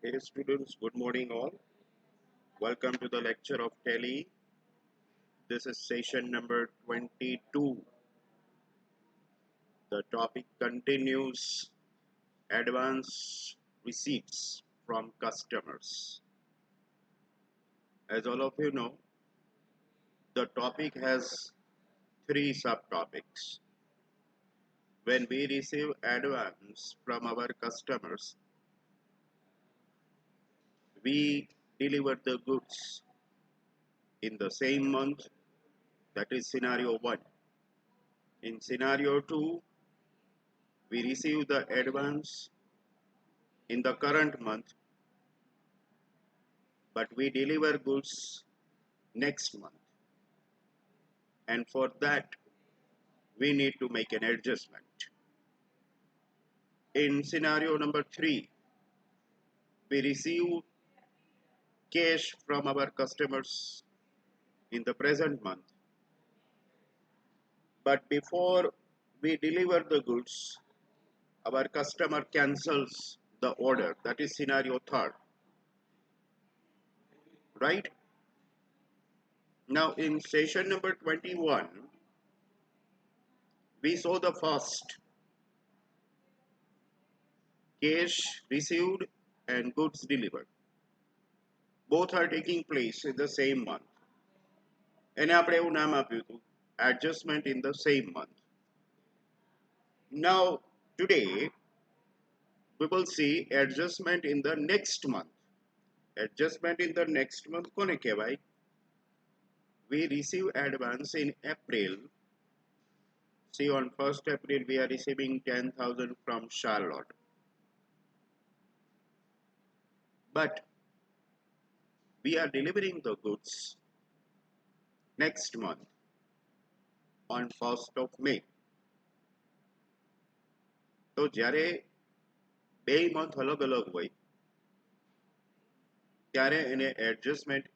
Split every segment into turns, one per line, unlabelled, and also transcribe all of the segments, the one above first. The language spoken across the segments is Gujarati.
Hey students, good morning all. Welcome to the lecture of Tally. This is session number 22. The topic continues advance receipts from customers. As all of you know, the topic has three subtopics. When we receive advance from our customers, we deliver the goods in the same month. That is scenario 1. In scenario 2, we receive the advance in the current month, but we deliver goods next month. And for that, we need to make an adjustment. In scenario number 3, we receive cash from our customers in the present month. But before we deliver the goods, our customer cancels the order. That is scenario 3rd. Right? Now in session number 21, we saw the first cash received and goods delivered. Both are taking place in the same month. એને આપણે એવું નામ આપ્યું હતું adjustment in the same month. Now today we will see adjustment in the next month. Adjustment in the next month કોને કહેવાય? We receive advance in April. See, on 1st April we are receiving 10,000 from Charlotte. But we are delivering the goods next month on 1st of May. તો જ્યારે બે મંથ અલગ અલગ હોય ત્યારે એને adjustment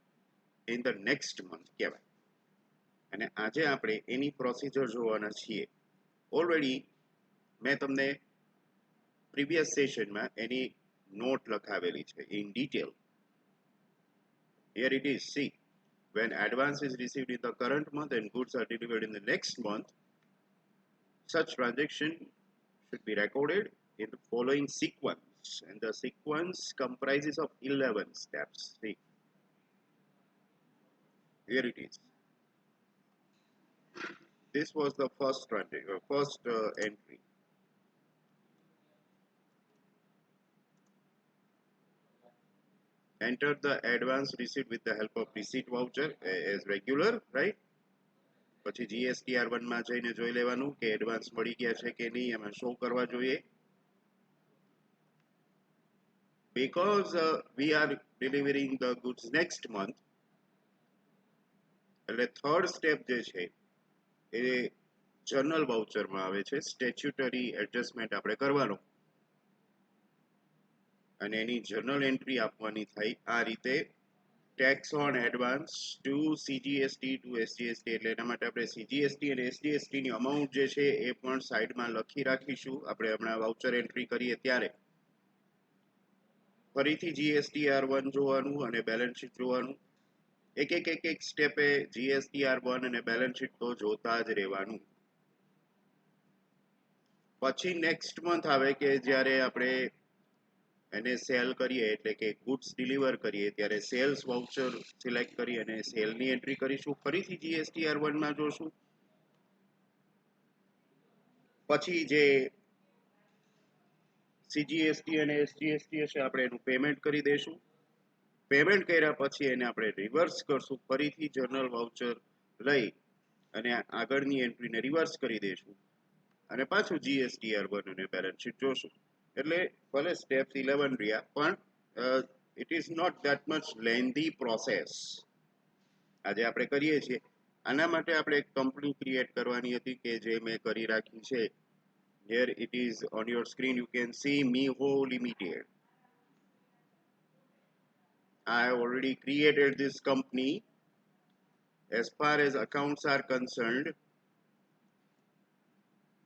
in the next month કહેવાય. અને આજે આપણે એની પ્રોસિજર જોવાના છીએ. ઓલરેડી મેં તમને પ્રીવિયસ સેશનમાં એની નોટ લખાવેલી છે in detail. Here it is. See, when advance is received in the current month and goods are delivered in the next month, such transaction should be recorded in the following sequence, and the sequence comprises of 11 steps. See, here it is. This was the first entry. Enter the advance received with the help of receipt voucher as regular, right? પછી GSTR1 માં જઈને જોઈ લેવાનું કે એડવાન્સ મળી ગયા છે કે નહીં, એમાં શો કરવા જોઈએ. Because we are delivering the goods next month, એટલે થર્ડ સ્ટેપ જે છે એ જર્નલ વાઉચરમાં આવે છે. સ્ટેચ્યુટરી એડજસ્ટમેન્ટ આપણે કરવાનો અને એની જર્નલ એન્ટ્રી આપવાની થાય આ રીતે. Tax on advance to CGST to SGST, એટલે એના માટે આપણે CGST અને SGST ની અમાઉન્ટ જે છે એ પણ સાઈડમાં લખી રાખીશું આપણે હમણાં વાઉચર એન્ટ્રી કરીએ ત્યારે. ફરીથી GSTR1 જોવાનું અને બેલેન્સ શીટ જોવાનું. એક સ્ટેપે GSTR1 અને બેલેન્સ શીટ તો જોતા જ રહેવાનું. પછી નેક્સ્ટ મંથ આવે કે જ્યારે આપણે એને સેલ કરીએ એટલે કે ગુડ્સ ડિલિવર કરીએ ત્યારે સેલ્સ વાઉચર સિલેક્ટ કરી અને સેલની એન્ટ્રી કરીશું. ફરીથી GSTR1 માં જોશું. પછી જે CGST અને SGST હશે આપણે એનું પેમેન્ટ કરી દઈશું. પેમેન્ટ કર્યા પછી એને આપણે રિવર્સ કરશું. ફરીથી જર્નલ વાઉચર લઈ અને આગળની એન્ટ્રીને રિવર્સ કરી દઈશું અને પાછું GSTR1 અને બેલેન્સ શીટ જોશું. એટલે ભલે સ્ટેપ્સ 11 રહ્યા પણ it is not that much lengthy process. આજે આપણે કરીએ છીએ. આના માટે આપણે એક કંપની ક્રિએટ કરવાની હતી કે જે મેં કરી રાખી છે. Here it is on your screen. You can see Miho Limited. I have already created this company. As far as accounts are concerned,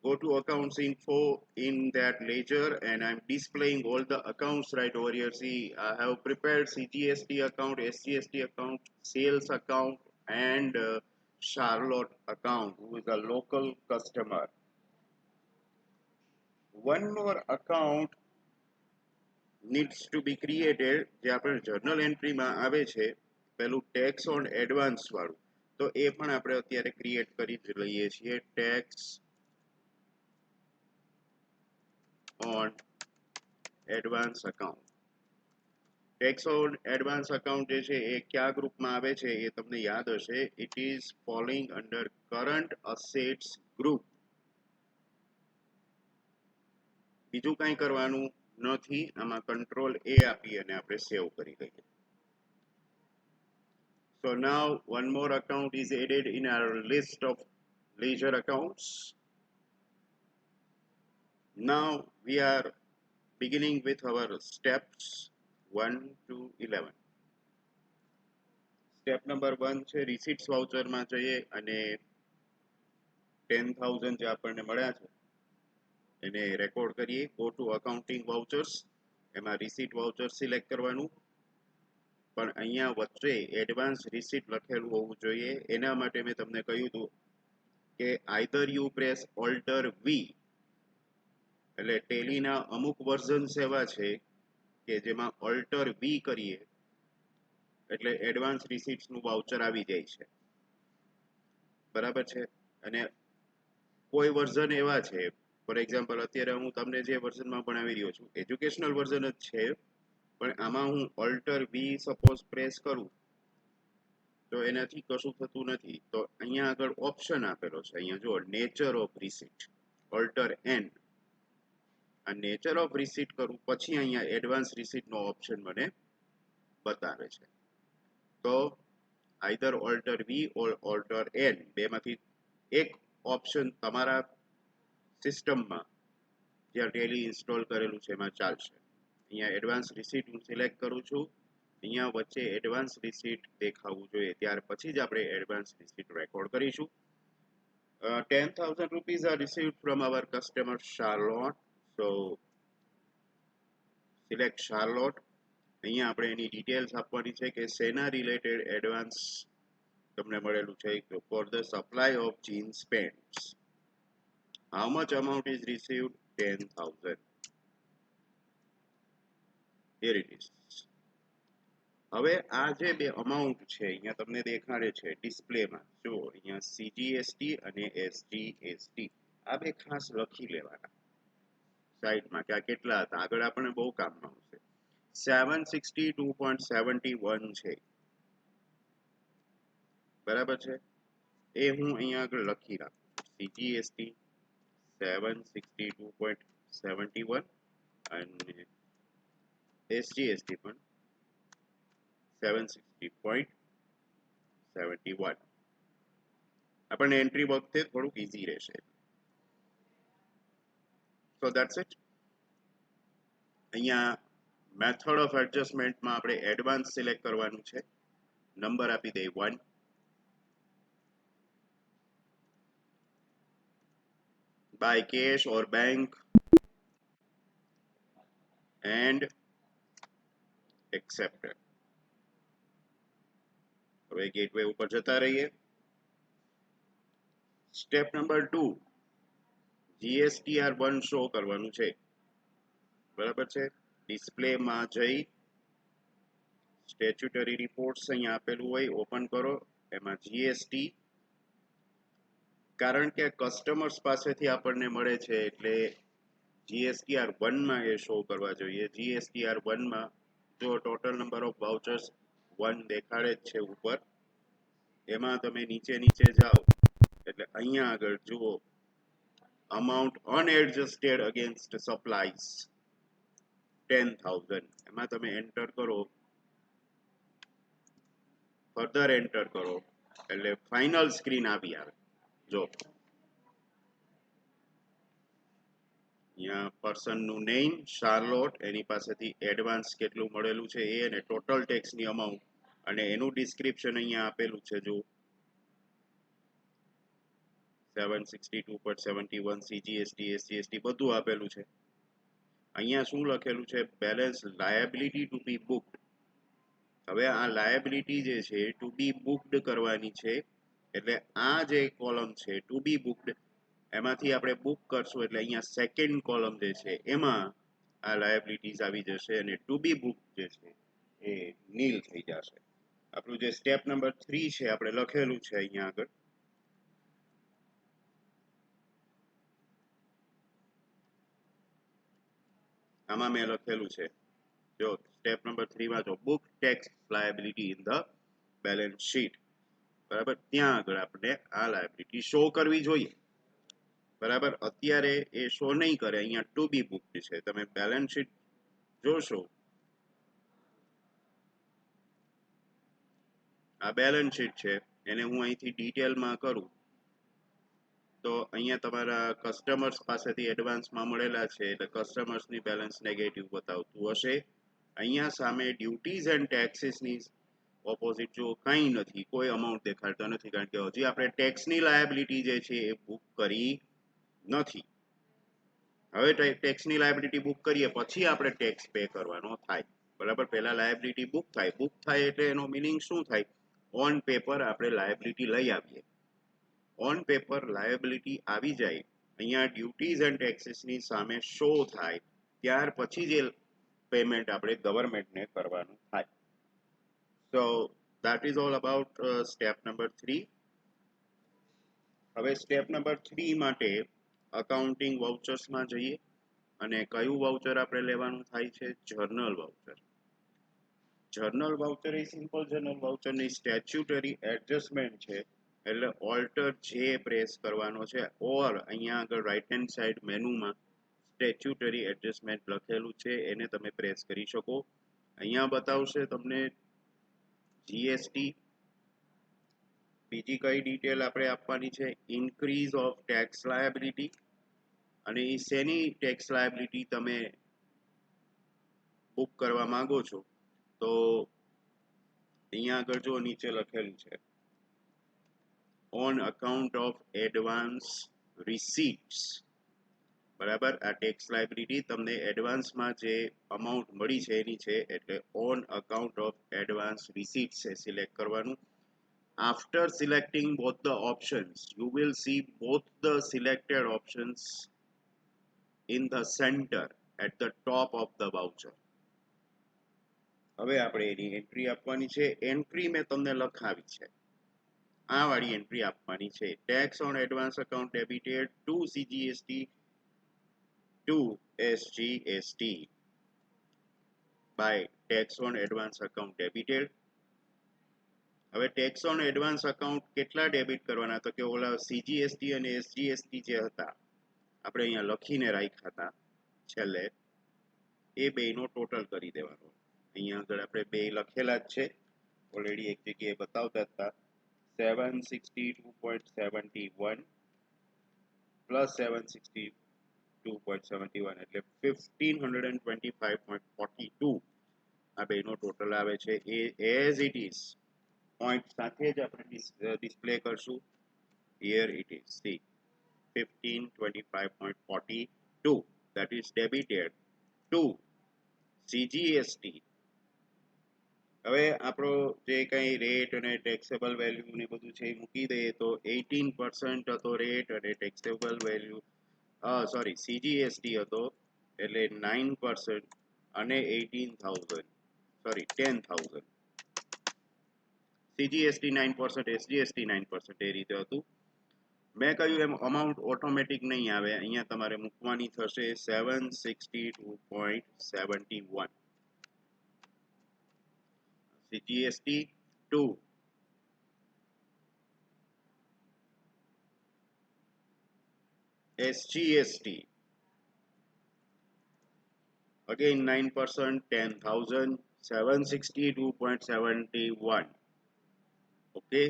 go to accounts info in that ledger, and I'm displaying all the accounts right over here. See, I have prepared CGST account, SGST account, sales account, and Charlotte account, who is a local customer. One more account needs to be created, જે આપણે જર્નલ એન્ટ્રીમાં આવે છે, પેલું ટેક્સ ઓન એડવાન્સ વાળું. તો એ પણ આપણે અત્યારે ક્રિએટ કરી લઈએ છીએ. Tax on advance account. Tax on advance account જે છે એ કયા ગ્રુપમાં આવે છે એ તમને યાદ હશે. It is following under current assets group. બીજું કંઈ કરવાનું નથી. આમાં કંટ્રોલ A આપી અને આપણે સેવ કરી લઈએ. So now one more account is added in our list of ledger accounts. Now we are beginning with our steps 1 to 11. Step number 1 છે receipts voucher માં જઈએ અને 10,000 જે આપણને મળ્યા છે એને રેકોર્ડ કરીએ. ગો ટુ અકાઉન્ટિંગ વાઉચર્સ, એમાં રિસીટ વાઉચર સિલેક્ટ કરવાનું. પણ અહીંયા વચ્ચે એડવાન્સ રિસીટ લખેલું હોવું જોઈએ. એના માટે મેં તમને કહ્યું હતું કે either you press alter V, એટલે ટેલીના અમુક વર્ઝન્સ એવા છે કે જેમાં ઓલ્ટર V કરીએ એટલે એડવાન્સ રિસીટ્સનું વાઉચર આવી જાય છે. બરાબર છે. અને કોઈ વર્ઝન એવા છે, ફોર એક્ઝામ્પલ અત્યારે હું તમને જે વર્ઝનમાં ભણાવી રહ્યો છું એજ્યુકેશનલ વર્ઝન જ છે, પણ આમાં હું ઓલ્ટર V સપોઝ પ્રેસ કરું તો એનાથી કશું થતું નથી. તો અહીંયા આગળ ઓપ્શન આપેલો છે, અહીંયા જુઓ nature of receipt, alter N. આ નેચર ઓફ રિસીટ કરું પછી અહીંયા એડવાન્સ રિસીટનો ઓપ્શન મને બતાવે છે. તો આઈધર ઓલ્ટર V ઓર ઓલ્ટર N, બેમાંથી એક ઓપ્શન તમારા સિસ્ટમમાં જ્યાં ટેલી ઇન્સ્ટોલ કરેલું છે એમાં ચાલશે. અહીંયા એડવાન્સ રિસીટ હું સિલેક્ટ કરું છું. અહીંયા વચ્ચે એડવાન્સ રિસીટ દેખાવું જોઈએ, ત્યાર પછી જ આપણે એડવાન્સ રિસીટ રેકોર્ડ કરીશું. 10,000 rupees are received from our customer Charlotte. So select Charlotte. અહીંયા આપણે એની ડિટેલ્સ આપવાની છે કે શેના રિલેટેડ એડવાન્સ તમને મળેલું છે. For the supply of jeans pants. How much amount is received? 10,000. Here it is. હવે આ જે બે અમાઉન્ટ છે અહીંયા તમને દેખાડે છે ડિસ્પ્લેમાં. જુઓ અહીંયા CGST અને SGST, આ બે ખાસ લખી લેવાના સાઈડમાં કે આ કેટલા હતા, આગળ આપણને બહુ કામમાં આવશે. 762.71 છે, બરાબર છે. એ હું અહીંયા આગળ લખી રાખું છું. CGST 762.71 અને SGST પણ 760.71. આપણને એન્ટ્રી વખતે થોડુંક ઈઝી રહેશે. So that's it. અહીંયા મેથડ ઓફ એડજસ્ટમેન્ટમાં આપણે એડવાન્સ સિલેક્ટ કરવાનું છે. નંબર આપી દઈએ 1. By cash or bank and accepted. હવે ગેટવે ઉપર જતા રહીએ. સ્ટેપ નંબર 2, GSTR1 શો કરવાનું છે, બરાબર છે. ડિસ્પ્લેમાં જઈ સ્ટેચ્યુટરી રિપોર્ટ્સ અહીંયા આપેલું હોય ઓપન કરો, એમાં GST, કારણ કે કસ્ટમર્સ પાસેથી આપણને મળે છે એટલે GSTR1 માં એ શો કરવા જોઈએ. GSTR1 માં જો ટોટલ નંબર ઓફ વાઉચર્સ 1 દેખાડે જ છે ઉપર, એમાં તમે નીચે જાઓ એટલે અહીંયા આગળ જુઓ amount unadjusted against supplies 10,000, એમાં તમે એન્ટર કરો, ફર્ધર એન્ટર કરો એટલે ફાઇનલ સ્ક્રીન આવી આવે. જો અહીંયા પર્સનનું નેમ શાર્લોટ, એની પાસેથી એડવાન્સ કેટલું મળેલું છે એ, અને ટોટલ ટેક્સની અમાઉન્ટ અને એનું ડિસ્ક્રિપ્શન અહીંયા આપેલું છે. જો 762.71 CGST SGST બધું આપેલું છે. અહીંયા શું લખેલું છે? બેલેન્સ લાયબિલિટી ટુ બી બુક્ડ. હવે આ લાયબિલિટી જે છે ટુ બી બુક્ડ કરવાની છે, એટલે આ જે કોલમ છે ટુ બી બુક્ડ, એમાંથી આપણે બુક કરશું એટલે અહીંયા સેકન્ડ કોલમ જે છે એમાં આ લાયબિલિટીઝ આવી જશે અને ટુ બી બુક જે છે એ નીલ થઈ જશે. આપણું જે સ્ટેપ નંબર 3 છે આપણે લખેલું છે અહીંયા આગળ. આમાં મેં લખેલું છે, જો સ્ટેપ નંબર 3 માં જો book tax liability in the balance sheet, બરાબર, ત્યાં આગળ આપણે આ લાયબિલિટી શો કરવી જોઈએ. બરાબર, અત્યારે એ શો નહીં કરે, અહીંયા ટુ બી બુક્ડ છે. તમે બેલેન્સ શીટ જોશો, આ બેલેન્સ શીટ છે, એને હું અહીંથી ડિટેલમાં કરું તો અહીંયા તમારા કસ્ટમર્સ પાસેથી એડવાન્સમાં મળેલા છે એટલે કસ્ટમર્સની બેલેન્સ નેગેટિવ બતાવતું હશે. અહીંયા સામે ડ્યુટીઝ એન્ડ ટેક્સીસની ઓપોઝિટ જો કંઈ નથી, કોઈ અમાઉન્ટ દેખાડતા નથી, કારણ કે હજી આપણે ટેક્સની લાયબિલિટી જે છે એ બુક કરી નથી. હવે ટેક્સની લાયબિલિટી બુક કરીએ પછી આપણે ટેક્સ પે કરવાનો થાય. બરાબર, પહેલા લાયબિલિટી બુક થાય. બુક થાય એટલે એનો મિનિંગ શું થાય? ઓન પેપર આપણે લાયબિલિટી લઈ આવીએ. ઓન પેપર લાયબિલિટી આવી જાય, અહીંયા ડ્યુટીઝ એન્ડ ટેક્સીસની સામે શો થાય, ત્યાર પછી જે પેમેન્ટ આપણે ગવર્મેન્ટને કરવાનું થાય. સો that is all about step number 3. હવે સ્ટેપ નંબર 3 માટે અકાઉન્ટિંગ વાઉચર્સમાં જઈએ અને કયું વાઉચર આપણે લેવાનું થાય છે? Journal voucher. જર્નલ વાઉચર એ સિમ્પલ જર્નલ વાઉચરની સ્ટેચ્યુટરી એડજસ્ટમેન્ટ છે, એટલે ઓલ્ટર જે પ્રેસ કરવાનો છે, ઓર અહીંયા આગળ રાઈટ હેન્ડ સાઈડ મેનુમાં સ્ટેચ્યુટરી એડજસ્ટમેન્ટ લખેલું છે, એને તમે પ્રેસ કરી શકો. અહીંયા બતાવશે તમને જીએસટી. બીજી કઈ ડિટેલ આપણે આપવાની છે? ઇન્ક્રીઝ ઓફ ટેક્સ લાયબિલિટી, અને એ શેની ટેક્સ લાયબિલિટી તમે બુક કરવા માંગો છો, તો અહીંયા આગળ જો નીચે લખેલું છે ઓન અકાઉન્ટ ઓફ એડવાન્સ રિસીટ્સ. બરાબર, આ ટેક્સ લાયબિલિટી તમને એડવાન્સમાં જે અમાઉન્ટ મળી છે એની છે, એટલે on account of advance receipts એ સિલેક્ટ કરવાનું. After selecting both the options, you will see both the selected options in the center at the top of the voucher. હવે આપણે એની એન્ટ્રી આપવાની છે. એન્ટ્રી મેં તમને લખાવી છે, આ વાળી એન્ટ્રી આપવાની છે. Tax on advance account debited to CGST to SGST by tax on advance account debited. હવે ટેક્સ ઓન એડવાન્સ અકાઉન્ટ કેટલા ડેબિટ કરવાના? તો કે ઓલા સીજીએસટી અને એસજીએસટી જે હતા આપણે અહીંયા લખીને રાખ્યા હતા છેલ્લે, એ બેનો ટોટલ કરી દેવાનો. અહીંયા આગળ આપણે બે લખેલા જ છે, ઓલરેડી એક જગ્યાએ બતાવતા હતા. 762.71 પ્લસ 762.71 એટલે 1525.42 આ બેનો ટોટલ આવે છે. એ એઝ ઇટ ઇઝ પોઈન્ટ સાથે જ આપણે ડિસ્પ્લે કરશું. Here it is, C 1525.42 that is debited to CGST. હવે આપણો જે કંઈ રેટ અને ટેક્સેબલ વેલ્યુ ને બધું છે એ મૂકી દઈએ તો 18% હતો રેટ અને ટેક્સેબલ વેલ્યુ સોરી સીજીએસટી હતો એટલે 9% અને 18,000 સોરી 10,000. સીજીએસટી 9%, એસજીએસટી 9% એ રીતે હતું. મેં કહ્યું એમ અમાઉન્ટ ઓટોમેટિક નહીં આવે, અહીંયા તમારે મૂકવાની થશે 762.71 CGST to SGST. again 9%, 10,000, 762.71. Okay,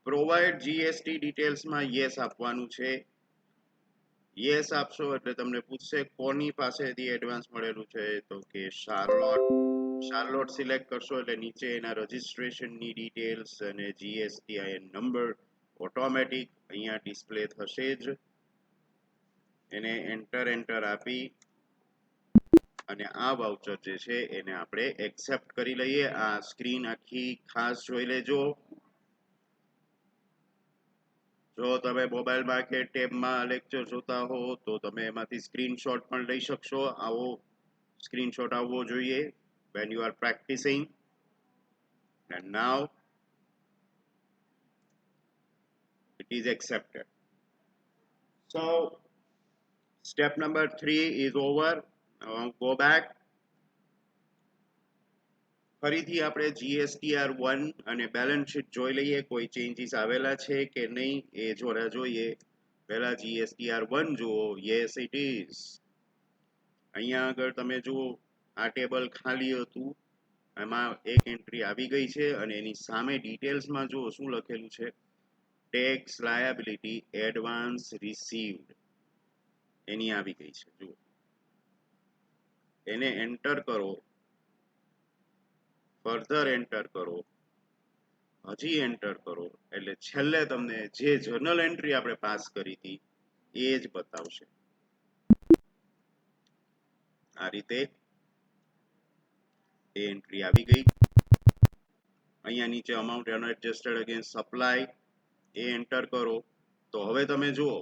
provide GST ડિટેલ્સમાં યસ આપવાનું છે. યસ આપશો એટલે તમને પૂછશે કોની પાસેથી એડવાન્સ મળેલું છે, તો કે શાર્લોટ સિલેક્ટ કરશો એટલે નીચે એના રજિસ્ટ્રેશનની ડિટેલ્સ અને જીએસટીઆઈએન નંબર ઓટોમેટિક અહીંયા ડિસ્પ્લે થશે જ. એને એન્ટર આપી અને આ વાઉચર જે છે એને આપણે એક્સેપ્ટ કરી લઈએ. આ સ્ક્રીન આખી ખાસ જોઈ લેજો. જો તમે મોબાઈલમાં કે ટેબમાં લેક્ચર જોતા હો તો તમે એમાંથી સ્ક્રીનશોટ પણ લઈ શકશો. આવો સ્ક્રીનશોટ આવવો જોઈએ when you are practicing. And now it is accepted. So step number 3 is over. Now go back. ફરીથી આપણે GSTR1 અને બેલેન્સ શીટ જોઈ લઈએ કોઈ ચેન્જીસ આવેલા છે કે નહીં એ જોડા જોઈએ. પહેલા GSTR1 જુઓ. Yes it is. અહીંયા આગળ તમે જુઓ આ ટેબલ ખાલી હતું, એમાં એક એન્ટ્રી આવી ગઈ છે અને એની સામે ડિટેલ્સમાં જુઓ શું લખેલું છે, ટેક્સ લાયબિલિટી એડવાન્સ રિસીવ્ડ એની આવી ગઈ છે. જુઓ એને એન્ટર કરો, ફર્ધર એન્ટર કરો, હજી એન્ટર કરો એટલે છેલ્લે તમને જે જર્નલ એન્ટ્રી આપણે પાસ કરી હતી એ જ બતાવશે. આ રીતે એ એન્ટ્રી આવી ગઈ. અહીંયા નીચે અમાઉન્ટ અનએડજસ્ટેડ અગેન્સ્ટ સપ્લાય એ એન્ટર કરો તો હવે તમે જુઓ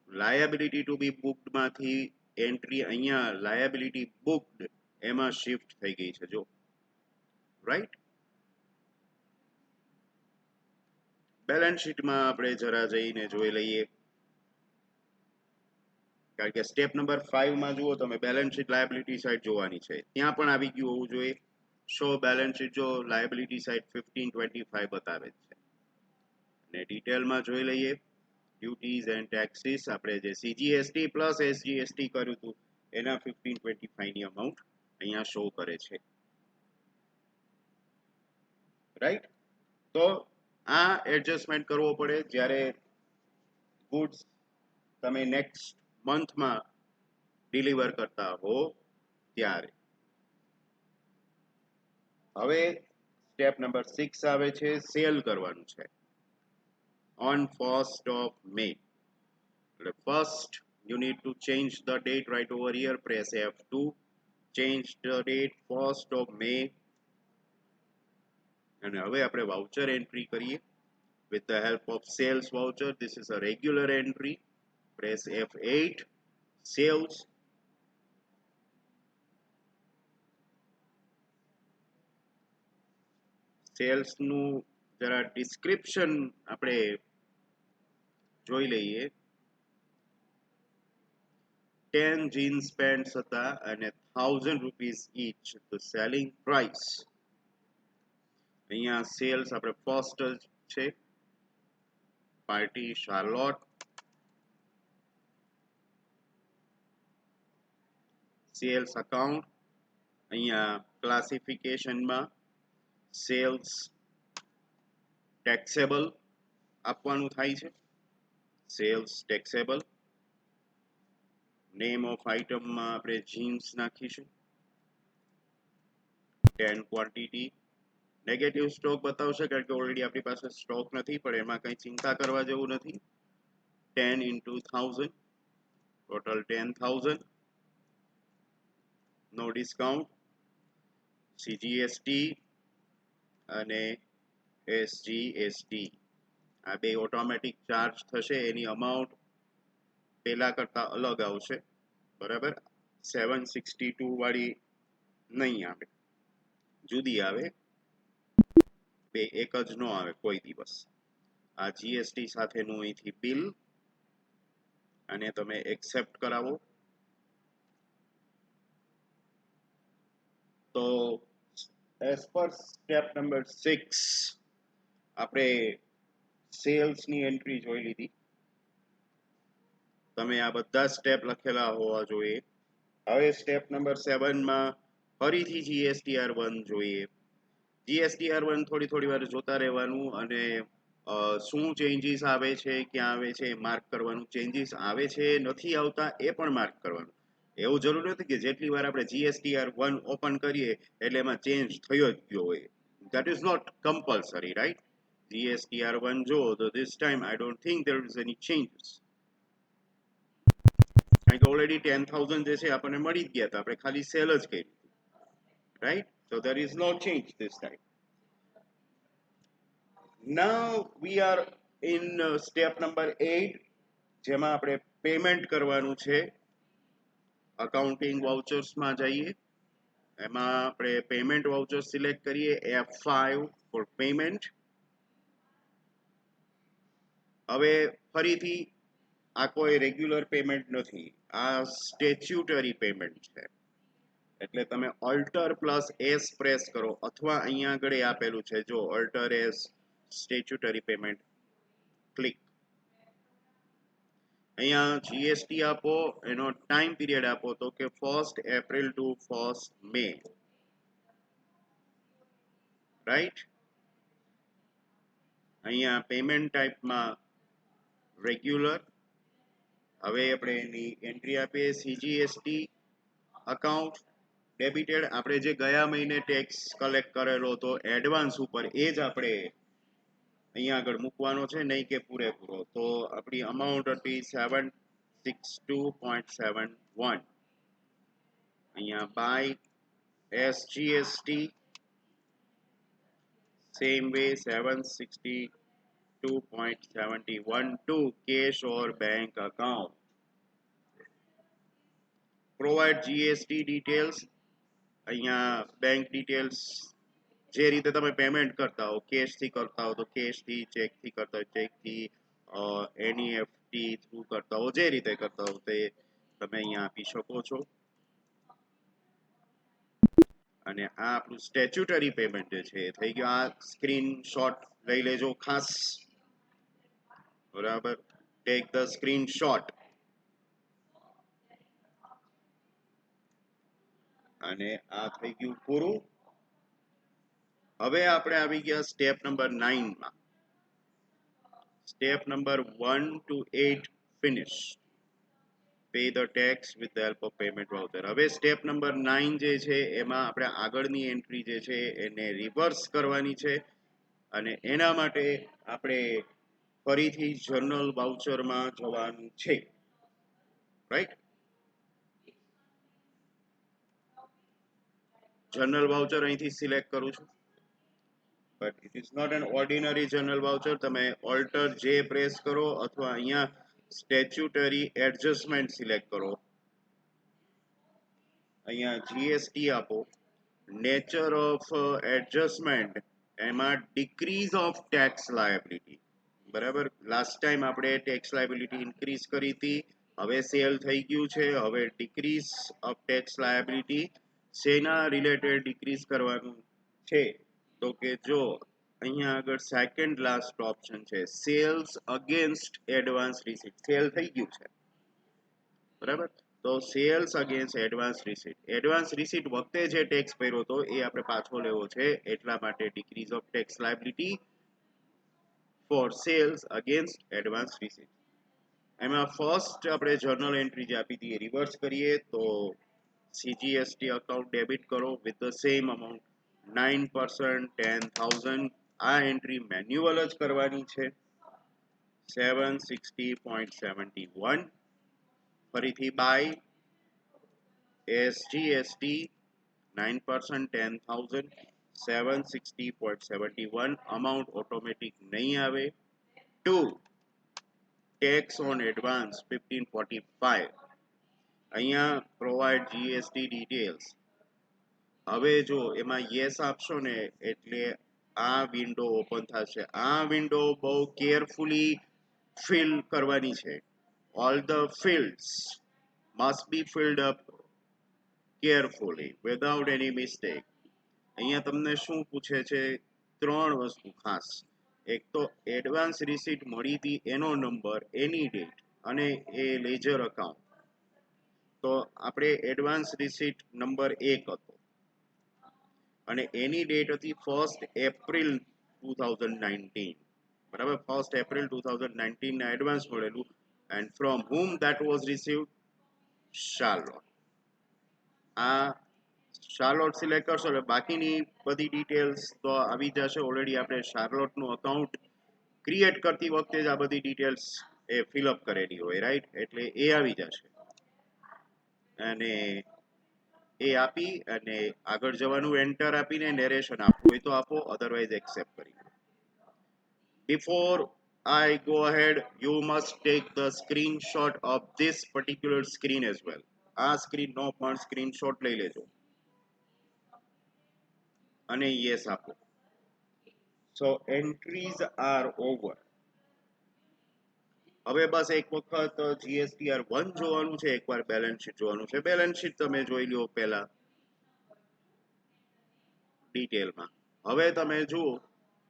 લાયબિલિટી ટુ બી બુક્ડ માંથી એન્ટ્રી અહીંયા લાયબિલિટી બુક્ડ એમાં શિફ્ટ થઈ ગઈ છે. જો રાઈટ. બેલેન્સ શીટમાં આપણે જરા જઈને જોઈ લઈએ, કારણ કે સ્ટેપ નંબર 5 માં જુઓ તમે બેલેન્સ શીટ લાયબિલિટી સાઇડ જોવાની છે, ત્યાં પણ આવી ગયું હોવું જોઈએ. શો બેલેન્સ શીટ જો લાયબિલિટી સાઇડ 1525 બતાવે છે. અને ડિટેલમાં જોઈ લઈએ ડ્યુટીઝ એન્ડ ટેક્સીસ આપણે જે CGST પ્લસ SGST કર્યું હતું એના 1525 ની અમાઉન્ટ અહીંયા શો કરે છે. રાઈટ. તો આ એડજસ્ટમેન્ટ કરવો પડે જ્યારે ગુડ્સ તમે નેક્સ્ટ મંથમાં ડિલિવર કરતા હો ત્યારે. હવે સ્ટેપ નંબર 6 આવે છે, સેલ કરવાનું છે ઓન 1st of May. એટલે first you need to change the date right over here, press F2, change the date 1st of May. અને હવે આપણે વાઉચર એન્ટ્રી કરીએ with the help of sales voucher. This is a regular entry, press F8, sales. Sales નું જરા ડિસ્ક્રિપ્શન આપણે જોઈ લઈએ. 10 jeans pants હતા અને 1000 rupees each the selling price. અહીંયા સેલ્સ આપણે ફર્સ્ટ છે, પાર્ટી શાર્લોટ. સેલ્સ અકાઉન્ટ અહીંયા ક્લાસિફિકેશનમાં સેલ્સ ટેક્સેબલ આપવાનું થાય છે, સેલ્સ ટેક્સેબલ. નેમ ઓફ આઇટમમાં આપણે જીન્સ નાખીશું. 10 ક્વોન્ટિટી. નેગેટિવ સ્ટોક બતાવશે કારણ કે ઓલરેડી આપણી પાસે સ્ટોક નથી, પણ એમાં કંઈ ચિંતા કરવા જેવું નથી. 10 into 1000, ટોટલ 10,000. નો ડિસ્કાઉન્ટ. CGST અને SGST આ બે ઓટોમેટિક ચાર્જ થશે, એની અમાઉન્ટ પહેલા કરતા અલગ આવશે. બરાબર. 762 વાળી નહીં આવે, જુદી આવે. બે એક જ ન આવે કોઈ દિવસ. આ GST સાથેનું અહીંથી બિલ અને તમે એક્સેપ્ટ કરાવો તો એઝ પર સ્ટેપ નંબર 6 આપણે સેલ્સની એન્ટ્રી જોઈ લીધી. તમે આ બધા સ્ટેપ લખેલા હોવા જોઈએ. હવે સ્ટેપ નંબર 7 માં ફરીથી GSTR1 જોઈએ. GSTR1 થોડી વાર જોતા રહેવાનું અને શું ચેન્જીસ આવે છે, ક્યાં આવે છે માર્ક કરવાનું. ચેન્જીસ આવે છે નથી આવતા એ પણ માર્ક કરવાનું. એવું જરૂર નથી કે જેટલી વાર આપણે GSTR1 ઓપન કરીએ એટલે એમાં ચેન્જ થયો જ ગયો હોય. That is not compulsory, right. GSTR1 જો તો this time I don't think there is any changes. કારણ કે ઓલરેડી 10,000 જે છે આપણને મળી જ ગયા હતા, આપણે ખાલી સેલ જ કરી, right? So there is no change this time. Now we are in step number 8, જેમાં આપણે પેમેન્ટ કરવાનું છે. અકાઉન્ટિંગ વાઉચર્સમાં જઈએ, એમાં આપણે પેમેન્ટ વાઉચર સિલેક્ટ કરીએ, F5 ફોર પેમેન્ટ. હવે ફરીથી આ કોઈ રેગ્યુલર પેમેન્ટ નથી, આ સ્ટેચ્યુટરી પેમેન્ટ છે. એટલે તમે ઓલ્ટર પ્લસ એસ પ્રેસ કરો, અથવા અહીંયા આગળ આપેલું છે જો alter S statutory payment click. અહીંયા જીએસટી આપો, એનો ટાઈમ પીરિયડ આપો તો કે 1st એપ્રિલ ટુ 1st મે, રાઈટ. અહીંયા પેમેન્ટ ટાઈપમાં રેગ્યુલર. હવે આપણે એની એન્ટ્રી આપીએ, સીજીએસટી અકાઉન્ટ ડેબિટેડ. આપણે જે ગયા મહિને ટેક્સ કલેક્ટ કરેલો હતો એડવાન્સ ઉપર, એ જ આપણે અહીંયા આગળ મૂકવાનો છે, નહીં કે પૂરેપૂરો. તો આપણી અમાઉન્ટ હતી 762.71. અહીંયા by SGST same way 762.71 to cash or bank account. Provide GST details. અહીંયા બેંક ડિટેલ્સ જે રીતે તમે પેમેન્ટ કરતા હો, કેશથી કરતા હો તો કેશથી, ચેકથી કરતા હો ચેકથી, એનઈએફટી થ્રુ કરતા હો જે રીતે કરતા હો તે તમે અહીંયા આપી શકો છો. અને આ આપણું સ્ટેચ્યુટરી પેમેન્ટ જે છે એ થઈ ગયું. આ સ્ક્રીનશોટ લઈ લેજો ખાસ, બરાબર. Take the screenshot. અને આ થઈ ગયું પૂરું. હવે આપણે આવી ગયા સ્ટેપ નંબર 9 માં. Step number 1 to 8 finish. Pay the tax with the help of payment voucher. હવે સ્ટેપ નંબર 9 જે છે એમાં આપણે આગળની એન્ટ્રી જે છે એને રિવર્સ કરવાની છે, અને એના માટે આપણે ફરીથી જર્નલ વાઉચરમાં જવાનું છે, રાઈટ. જર્નલ વાઉચર અહીંથી સિલેક્ટ કરું છું, but it is not an ordinary journal voucher. તમે ઓલ્ટર જે પ્રેસ કરો અથવા અહીંયા સ્ટેચ્યુટરી એડજસ્ટમેન્ટ સિલેક્ટ કરો, અહીંયા જીએસટી આપો, નેચર ઓફ એડજસ્ટમેન્ટ એમાં ડિક્રીઝ ઓફ ટેક્સ લાયબિલિટી, બરાબર. લાસ્ટ ટાઈમ આપણે ટેક્સ લાયબિલિટી ઇન્ક્રીઝ કરી હતી, હવે સેલ થઈ ગયું છે, હવે ડિક્રીઝ ઓફ ટેક્સ લાયબિલિટી શેના રિલેટેડ ડિક્રીઝ કરવાનું છે તો કે જો અહીંયા આગળ સેકન્ડ લાસ્ટ ઓપ્શન છે, sales against advance receipt. Sale થઈ ગયું છે, બરાબર. તો sales against advance receipt, advance receipt વખતે જે ટેક્સ ભર્યો હતો એ આપણે પાછો લેવો છે, એટલા માટે decrease of tax liability for sales against advance receipt. એમાં ફર્સ્ટ આપણે જર્નલ એન્ટ્રી જે આપી હતી એ રિવર્સ કરીએ તો સીજીએસટી અકાઉન્ટ ડેબિટ કરો વિથ ધ સેમ અમાઉન્ટ 9%, 10,000. આ એન્ટ્રી મેન્યુઅલ જ કરવાની છે. 760.71. ફરીથી બાય એસજીએસટી 9%, 10,000, 760.71. અમાઉન્ટ ઓટોમેટિક નહીં આવે. 2 ટેક્સ ઓન એડવાન્સ 1545. અહીંયા પ્રોવાઈડ જીએસટી ડિટેલ્સ. હવે જો એમાં યસ આપશો ને એટલે આ વિન્ડો ઓપન થશે. આ વિન્ડો બહુ કેરફુલી ફિલ કરવાની છે. All the fields must be field up carefully without any mistake. અહીંયા તમને શું પૂછે છે, 3 વસ્તુ ખાસ. એક તો એડવાન્સ રિસીટ મળી હતી એનો નંબર, એની ડેટ અને એ લેજર અકાઉન્ટ. તો આપણે એડવાન્સ રિસીટ નંબર 1 હતો અને એની ડેટ હતી 1st એપ્રિલ 2019, બરાબર. 1st એપ્રિલ 2019 ના એડવાન્સ મળેલું. And from whom that was received, Charlotte. આ શાર્લોટ સિલેક્ટ કરશો એટલે બાકીની બધી ડિટેલ્સ તો આવી જશે. ઓલરેડી આપણે શાર્લોટનું અકાઉન્ટ ક્રિએટ કરતી વખતે જ આ બધી ડિટેલ્સ એ ફિલઅપ કરેલી હોય, રાઈટ? એટલે એ આવી જશે અને એ આપી અને આગળ જવાનું, એન્ટર આપીને નેરેશન આપવું હોય તો આપો, અધરવાઇઝ એક્સેપ્ટ કરી લો. Before I go ahead, you must take the screenshot of this particular screen as well. આ સ્ક્રીન નો પણ સ્ક્રીનશોટ લઈ લેજો અને યસ આપો. So entries are over. હવે બસ એક વખત GSTR 1 જોવાનું છે, એકવાર બેલેન્સ શીટ જોવાનું છે. બેલેન્સ શીટ તમે જોઈ લો પહેલા ડિટેલમાં. હવે તમે જુઓ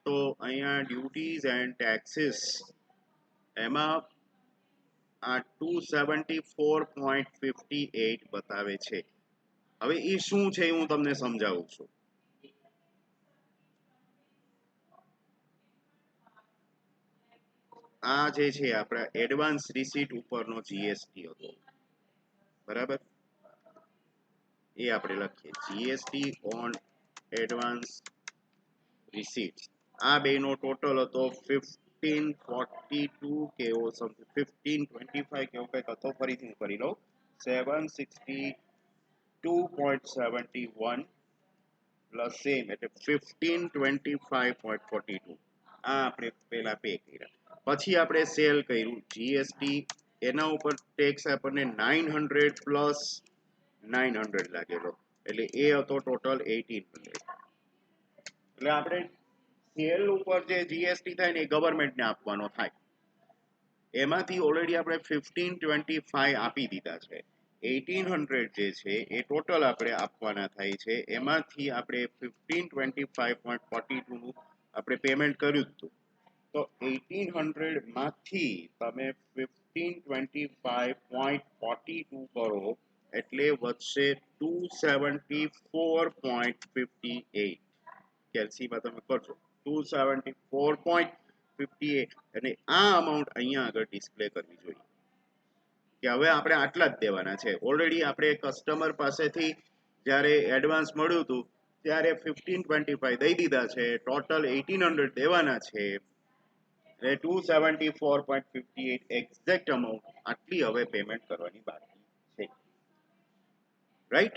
તો અહીંયા ડ્યુટીઝ એન્ડ ટેક્સીસ એમાં આ 274.58 બતાવે છે. હવે એ શું છે હું તમને સમજાવું છું. આ જે છે આપણા એડવાન્સ રિસીટ ઉપરનો જીએસટી હતો, બરાબર? એ આપણે લખીએ જીએસટી ઓન એડવાન્સ રિસીટ. આ બેનો ટોટલ હતો 1542 કે એવો સમથિંગ 1525 કે એવું કંઈક હતો. ફરીથી હું કરી લઉં. 762.71 પ્લસ સેમ એટલે 1525.42. આ આપણે પહેલા પે કર્યા. પછી આપણે સેલ કર્યું જીએસટી, એના ઉપર ટેક્સ આપણને 900 પ્લસ 900 લાગેલો, એટલે એ હતો ટોટલ 1800. એટલે આપણે સેલ ઉપર જે જીએસટી થાય ને એ ગવર્મેન્ટને આપવાનો થાય. એમાંથી ઓલરેડી આપણે 1525 આપી દીધા છે. 1800 જે છે એ ટોટલ આપણે આપવાના થાય છે. એમાંથી આપણે 1525.42 નું આપણે પેમેન્ટ કર્યું હતું. તો 1800 માંથી તમે 1525.42 કરો એટલે વધશે 274.58. કેલ્સીમાં તમે કરજો 274.58 અને આ અમાઉન્ટ અહીંયા આગળ ડિસ્પ્લે કરવી જોઈએ કે હવે આપણે આટલા જ દેવાના છે. ઓલરેડી આપણે કસ્ટમર પાસેથી જ્યારે એડવાન્સ મળ્યું હતું ત્યારે 1525 દઈ દીધા છે, ટોટલ 1800 દેવાના છે એટલે 274.58 એક્ઝેક્ટ અમાઉન્ટ આટલી હવે પેમેન્ટ કરવાની બાકી છે, right?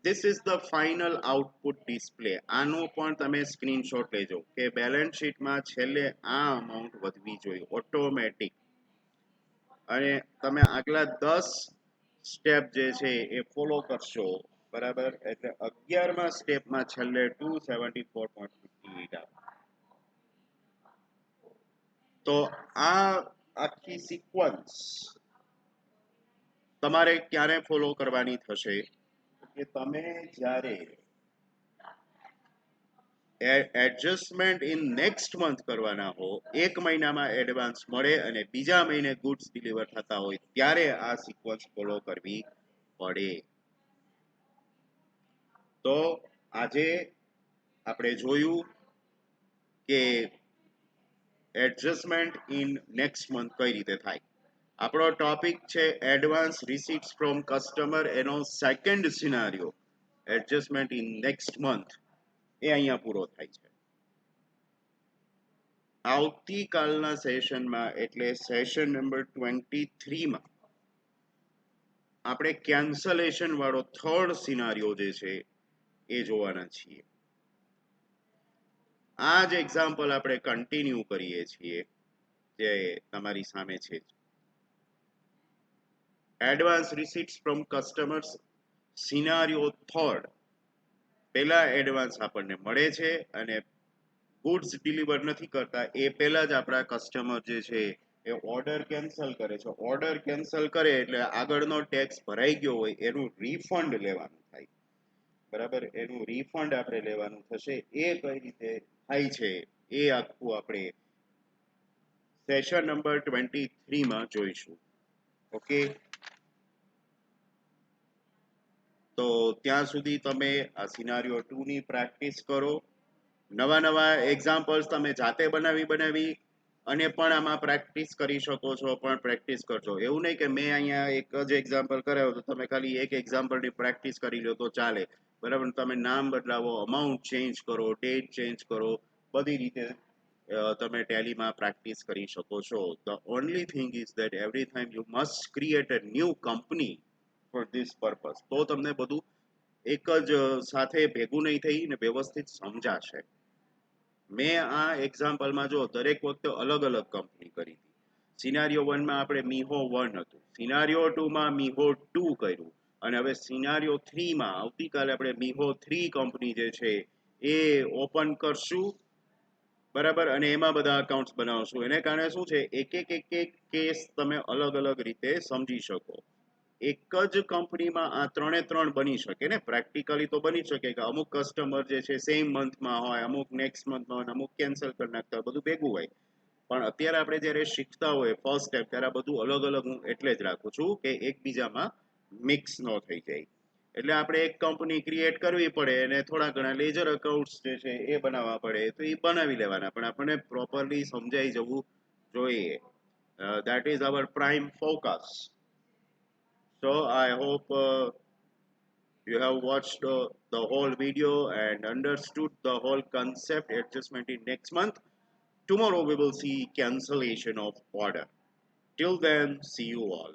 This is the final output display. આનો પણ તમે સ્ક્રીનશોટ લેજો કે બેલેન્સ શીટમાં છેલ્લે આ અમાઉન્ટ વધવી જોઈએ ઓટોમેટિક. અને તમે આગલા 10 સ્ટેપ જે છે એ ફોલો કરશો, બરાબર? એટલે 11મા સ્ટેપમાં છેલ્લે 274.58 આવે. તો આ આખી સિક્વન્સ તમારે ક્યારે ફોલો કરવાની થશે કે તમે જ્યારે એડજસ્ટમેન્ટ ઇન નેક્સ્ટ મંથ કરવાના હો, એક મહિનામાં એડવાન્સ મળે અને બીજા મહિને ગુડ્સ ડિલિવર થતા હોય ત્યારે આ સિક્વન્સ ફોલો કરવી પડે. તો આજે આપણે જોયું કે એડજસ્ટમેન્ટ ઇન નેક્સ્ટ મંથ કઈ રીતે થાય. આપણો ટોપિક છે એડવાન્સ રિસીટ્સ ફ્રોમ કસ્ટમર, એનો second scenario adjustment in next month એ અહીંયા પૂરો થાય છે. આવતીકાલના સેશનમાં એટલે સેશન નંબર 23માં આપણે કેન્સલેશન વાળો થર્ડ સિનારિયો જે છે એ જોવાના છીએ. આ જ એક્ઝામ્પલ આપણે કન્ટિન્યુ કરીએ છીએ જે તમારી સામે છે. Advance receipts from customers scenario third. પહેલા એડવાન્સ આપણને મળે છે અને ગુડ્સ ડિલિવર નથી કરતા એ પહેલા જ આપણા કસ્ટમર જે છે એ ઓર્ડર કેન્સલ કરે છે. ઓર્ડર કેન્સલ કરે એટલે આગળનો ટેક્સ ભરાઈ ગયો હોય એનું રિફંડ લેવાનું થાય, બરાબર? એનું રિફંડ આપણે લેવાનું થશે. એ કઈ રીતે થાય છે એ આખું આપણે સેશન નંબર 23માં જોઈશું. ઓકે, તો ત્યાં સુધી તમે આ સિનારિયો 2 ની પ્રેક્ટિસ કરો. નવા એક્ઝામ્પલ્સ તમે જાતે બનાવી અને પણ આમાં પ્રેક્ટિસ કરી શકો છો, પણ પ્રેક્ટિસ કરજો. એવું નહીં કે મેં અહીંયા એક જ એક્ઝામ્પલ કરાવ્યો તો તમે ખાલી એક એક્ઝામ્પલની પ્રેક્ટિસ કરી લો તો ચાલે. બરાબર, તમે નામ બદલાવો, અમાઉન્ટ ચેન્જ કરો, ડેટ ચેન્જ કરો, બધી રીતે તમે ટેલીમાં પ્રેક્ટિસ કરી શકો છો. The only thing is that every time you must create a new company for this purpose. તો તમને બધું એક જ સાથે ભેગું નહીં થઈ ને વ્યવસ્થિત સમજાશે. મેં આ એક્ઝામ્પલમાં જો દરેક વખતે અલગ અલગ કંપની કરી હતી. સિનારીઓ વનમાં આપણે મીહો વન હતું, સિનારીઓ ટુમાં મીહો ટુ કર્યું, અને હવે સિનારીઓ થ્રીમાં આવતીકાલે આપણે મીહો થ્રી કંપની જે છે એ ઓપન કરશું. બરાબર, અને એમાં બધા અકાઉન્ટ્સ બનાવશું. એને કારણે શું છે, એક કેસ તમે અલગ અલગ રીતે સમજી શકો. એક જ કંપનીમાં આ ત્રણે ત્રણ બની શકે ને, પ્રેક્ટિકલી તો બની શકે કે અમુક કસ્ટમર જે છે સેમ મંથમાં હોય, અમુક નેક્સ્ટ મંથમાં હોય, અમુક કેન્સલ કરી નાખતા હોય, બધું ભેગું હોય. પણ અત્યારે આપણે જ્યારે શીખતા હોય ફર્સ્ટ સ્ટેપ, ત્યારે આ બધું અલગ અલગ હું એટલે જ રાખું છું કે એકબીજામાં મિક્સ ન થઈ જાય. એટલે આપણે એક કંપની ક્રિએટ કરવી પડે અને થોડા ઘણા લેજર અકાઉન્ટ્સ જે છે એ બનાવવા પડે, તો એ બનાવી લેવાના, પણ આપણને પ્રોપરલી સમજાઈ જવું જોઈએ. That is our prime focus. So I hope you have watched the whole video and understood the whole concept adjustment in next month. Tomorrow we will see cancellation of order. Till then, see you all.